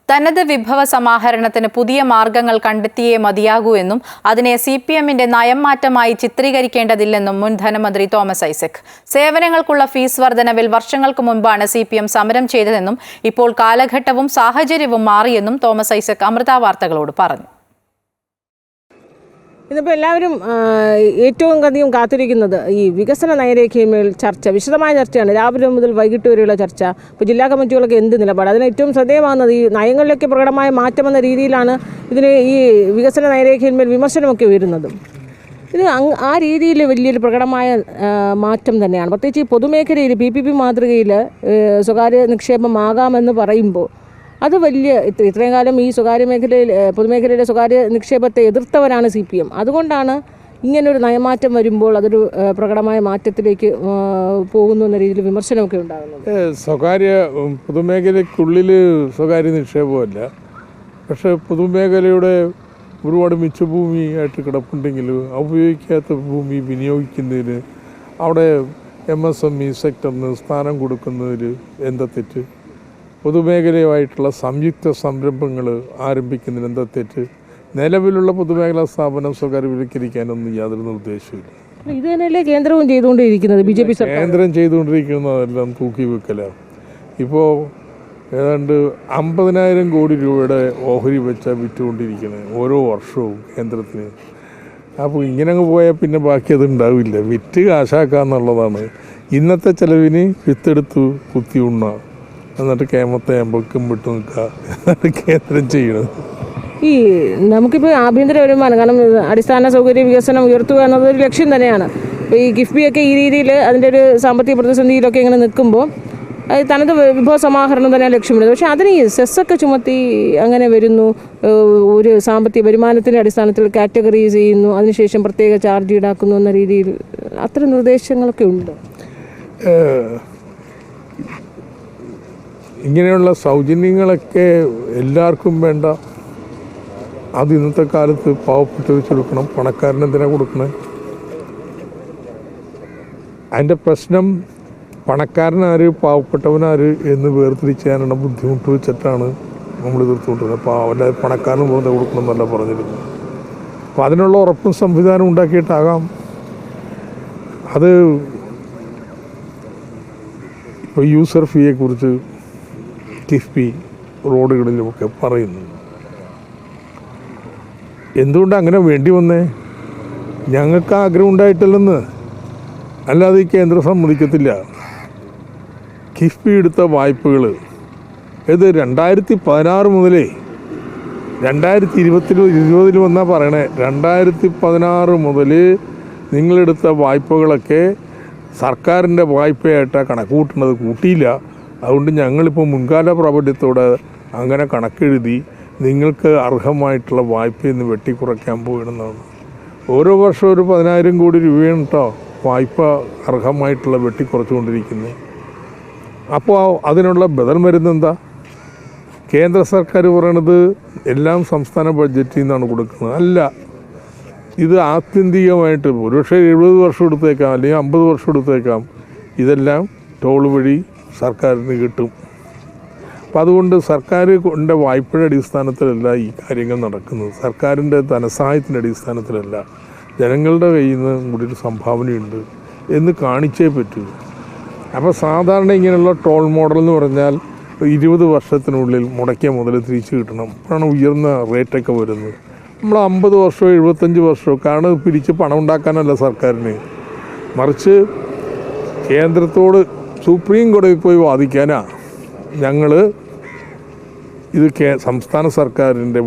തനത് വിഭവ സമാഹരണത്തിന് പുതിയ മാർഗങ്ങൾ കണ്ടെത്തിയേ മതിയാകൂ എന്നും അതിനെ CPMന്റെ നയം മാറ്റമായി ചിത്രീകരിക്കേണ്ടതില്ലെന്നും മുൻ ധനമന്ത്രി തോമസ് ഐസക്. സേവനങ്ങൾക്കുള്ള ഫീസ് വർധനവിൽ വർഷങ്ങൾക്ക് മുൻപാണ് CPM സമരം ചെയ്തതെന്നും ഇപ്പോൾ കാലഘട്ടവും സാഹചര്യവും മാറിയെന്നും തോമസ് ഐസക് അമൃത വാർത്തകളോട് പറഞ്ഞു. ഇന്നിപ്പോൾ എല്ലാവരും ഏറ്റവും അധികം കാത്തിരിക്കുന്നത് ഈ വികസന നയരേഖയുമേൽ ചർച്ച, വിശദമായ ചർച്ചയാണ്. രാവിലെ മുതൽ വൈകിട്ട് വരെയുള്ള ചർച്ച. ഇപ്പോൾ ജില്ലാ കമ്മിറ്റികളൊക്കെ എന്ത് നിലപാട്, അതിന് ഏറ്റവും ശ്രദ്ധേയമാകുന്നത് ഈ നയങ്ങളിലൊക്കെ പ്രകടമായ മാറ്റമെന്ന രീതിയിലാണ് ഇതിന് ഈ വികസന നയരേഖയിന്മേൽ വിമർശനമൊക്കെ വരുന്നത്. ഇത് ആ രീതിയിൽ വലിയൊരു പ്രകടമായ മാറ്റം തന്നെയാണ്. പ്രത്യേകിച്ച് ഈ പൊതുമേഖലയിൽ PPP മാതൃകയിൽ സ്വകാര്യ നിക്ഷേപമാകാമെന്ന് പറയുമ്പോൾ അത് വലിയ ഇത്രയും കാലം ഈ സ്വകാര്യ മേഖലയിൽ പൊതുമേഖലയിലെ സ്വകാര്യ നിക്ഷേപത്തെ എതിർത്തവരാണ് CPM. അതുകൊണ്ടാണ് ഇങ്ങനൊരു നയമാറ്റം വരുമ്പോൾ അതൊരു പ്രകടമായ മാറ്റത്തിലേക്ക് പോകുന്നു എന്ന രീതിയിൽ വിമർശനമൊക്കെ ഉണ്ടാകുന്നത്. പൊതുമേഖലയ്ക്കുള്ളിൽ സ്വകാര്യ നിക്ഷേപമല്ല, പക്ഷേ പൊതുമേഖലയുടെ ഒരുപാട് മിച്ചഭൂമിയായിട്ട് കിടപ്പുണ്ടെങ്കിലും ഉപയോഗിക്കാത്ത ഭൂമി വിനിയോഗിക്കുന്നതിന് അവിടെ MSME സെക്ടറിന് സ്ഥാനം കൊടുക്കുന്നതിൽ എന്താ തെറ്റ്? പൊതുമേഖലയുമായിട്ടുള്ള സംയുക്ത സംരംഭങ്ങൾ ആരംഭിക്കുന്നതിന് എന്താ തെറ്റ്? നിലവിലുള്ള പൊതുമേഖലാ സ്ഥാപനം സ്വകാര്യവൽക്കരിക്കാനൊന്നും യാതൊരു നിർദ്ദേശമില്ല. ഇത് തന്നെയല്ലേ കേന്ദ്രവും ചെയ്തുകൊണ്ടിരിക്കുന്നത്? BJP കേന്ദ്രം ചെയ്തുകൊണ്ടിരിക്കുന്നതെല്ലാം തൂക്കി വെക്കലാണ്. ഇപ്പോൾ ഏതാണ്ട് 50,000 കോടി രൂപയുടെ ഓഹരി വെച്ചാൽ വിറ്റുകൊണ്ടിരിക്കുന്നത് ഓരോ വർഷവും കേന്ദ്രത്തിന്. അപ്പോൾ ഇങ്ങനെ അങ്ങ് പോയാൽ പിന്നെ ബാക്കി അത് ഉണ്ടാവില്ല. വിറ്റ് കാശാക്കുക എന്നുള്ളതാണ് ഇന്നത്തെ ചിലവിന്. വിത്തെടുത്ത് കുത്തി ഉണ്ണ, എന്നിട്ട് കേമത്തെ അമ്പക്കും വിട്ടു നിൽക്കുക കേന്ദ്രം ചെയ്യണത്. ഈ നമുക്കിപ്പോൾ ആഭ്യന്തര വരുമാനം, കാരണം അടിസ്ഥാന സൗകര്യ വികസനം ഉയർത്തുക എന്നതൊരു ലക്ഷ്യം തന്നെയാണ്. ഇപ്പോൾ ഈ കിഫ്ബിയൊക്കെ ഈ രീതിയിൽ അതിൻ്റെ ഒരു സാമ്പത്തിക പ്രതിസന്ധിയിലൊക്കെ ഇങ്ങനെ നിൽക്കുമ്പോൾ അത് തനത് വിഭവ സമാഹരണം തന്നെയാണ് ലക്ഷ്യമിടുന്നത്. പക്ഷേ അതിന് ഈ സെസ്സൊക്കെ ചുമത്തി അങ്ങനെ വരുന്നു, ഒരു സാമ്പത്തിക വരുമാനത്തിൻ്റെ അടിസ്ഥാനത്തിൽ കാറ്റഗറൈസ് ചെയ്യുന്നു, അതിനുശേഷം പ്രത്യേക ചാർജ് ഈടാക്കുന്നു എന്ന രീതിയിൽ അത്തരം നിർദ്ദേശങ്ങളൊക്കെ ഉണ്ട്. ഇങ്ങനെയുള്ള സൗജന്യങ്ങളൊക്കെ എല്ലാവർക്കും വേണ്ട. അത് ഇന്നത്തെ കാലത്ത് പാവപ്പെട്ട് വെച്ച് കൊടുക്കണം, പണക്കാരനെന്തിനാ കൊടുക്കണേ? അതിൻ്റെ പ്രശ്നം പണക്കാരനാര് പാവപ്പെട്ടവനാര് എന്ന് വേർതിരിച്ചാനുള്ള ബുദ്ധിമുട്ട് വെച്ചിട്ടാണ് നമ്മൾ എതിർത്തുകൊണ്ടിരുന്നത്. അപ്പോൾ അവൻ്റെ പണക്കാരന് വെറുതെ കൊടുക്കണം എന്നല്ല പറഞ്ഞിരുന്നു. അപ്പോൾ അതിനുള്ള ഉറപ്പും സംവിധാനം ഉണ്ടാക്കിയിട്ടാകാം. അത് ഇപ്പോൾ യൂസർ ഫീയെക്കുറിച്ച് കിഫ്ബി റോഡുകളിലുമൊക്കെ പറയുന്നു. എന്തുകൊണ്ട് അങ്ങനെ വേണ്ടി വന്നേ? ഞങ്ങൾക്ക് ആഗ്രഹം ഉണ്ടായിട്ടില്ലെന്ന്, അല്ലാതെ ഈ കേന്ദ്രം സമ്മതിക്കത്തില്ല. കിഫ്ബി എടുത്ത വായ്പകൾ ഇത് 2016 മുതലേ 2020 വന്നാൽ പറയണേ, 2016 മുതൽ നിങ്ങളെടുത്ത വായ്പകളൊക്കെ സർക്കാരിൻ്റെ വായ്പയായിട്ടാണ് കണക്ക് കൂട്ടുന്നത്, കൂട്ടിയില്ല. അതുകൊണ്ട് ഞങ്ങളിപ്പോൾ മുൻകാല പ്രാബല്യത്തോടെ അങ്ങനെ കണക്കെഴുതി നിങ്ങൾക്ക് അർഹമായിട്ടുള്ള വായ്പയിൽ നിന്ന് വെട്ടിക്കുറയ്ക്കാൻ പോകണമെന്നാണ്. ഓരോ വർഷവും ഒരു 10,000 കോടി രൂപയാണ് കേട്ടോ വായ്പ അർഹമായിട്ടുള്ള വെട്ടിക്കുറച്ചുകൊണ്ടിരിക്കുന്നത്. അപ്പോൾ അതിനുള്ള ബദൽ മരുന്നെന്താ? കേന്ദ്ര സർക്കാർ പറയണത് എല്ലാം സംസ്ഥാന ബഡ്ജറ്റിൽ നിന്നാണ് കൊടുക്കുന്നത്. അല്ല, ഇത് ആത്യന്തികമായിട്ട് ഒരുപക്ഷെ 70 വർഷം എടുത്തേക്കാം, അല്ലെങ്കിൽ 50 വർഷം എടുത്തേക്കാം. ഇതെല്ലാം ടോൾ വഴി സർക്കാരിന് കിട്ടും. അപ്പം അതുകൊണ്ട് സർക്കാരിൻ്റെ വായ്പയുടെ അടിസ്ഥാനത്തിലല്ല ഈ കാര്യങ്ങൾ നടക്കുന്നത്, സർക്കാരിൻ്റെ ധനസഹായത്തിൻ്റെ അടിസ്ഥാനത്തിലല്ല. ജനങ്ങളുടെ കയ്യിൽ നിന്ന് കൂടി ഒരു സംഭാവനയുണ്ട് എന്ന് കാണിച്ചേ പറ്റൂ. അപ്പോൾ സാധാരണ ഇങ്ങനെയുള്ള ടോൾ മോഡൽ എന്ന് പറഞ്ഞാൽ 20 വർഷത്തിനുള്ളിൽ മുടക്കിയ മുതൽ തിരിച്ചു കിട്ടണം. അപ്പോഴാണ് ഉയർന്ന റേറ്റൊക്കെ വരുന്നത്. നമ്മൾ 50 വർഷമോ 75 വർഷമോ കാരണം പിരിച്ച് പണം ഉണ്ടാക്കാനല്ല സർക്കാരിന്, മറിച്ച് കേന്ദ്രത്തോട് സുപ്രീം കോടതിയിൽ പോയി വാദിക്കാനാ. ഞങ്ങൾ ഇത് സംസ്ഥാന സർക്കാരിൻ്റെ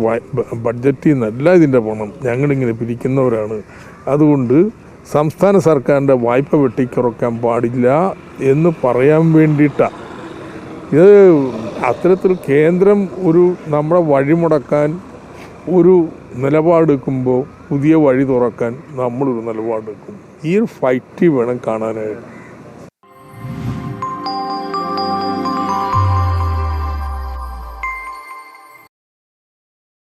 ബഡ്ജറ്റിൽ നിന്നല്ല ഇതിൻ്റെ പണം, ഞങ്ങളിങ്ങനെ പിരിക്കുന്നവരാണ്. അതുകൊണ്ട് സംസ്ഥാന സർക്കാരിൻ്റെ വായ്പ വെട്ടിക്കുറക്കാൻ പാടില്ല എന്ന് പറയാൻ വേണ്ടിയിട്ടാണ്. ഇത് അത്തരത്തിൽ കേന്ദ്രം ഒരു നമ്മളെ വഴിമുടക്കാൻ ഒരു നിലപാടെടുക്കുമ്പോൾ പുതിയ വഴി തുറക്കാൻ നമ്മളൊരു നിലപാടെടുക്കും. ഈ ഒരു ഫൈറ്റ് വേണം കാണാനായിട്ട്.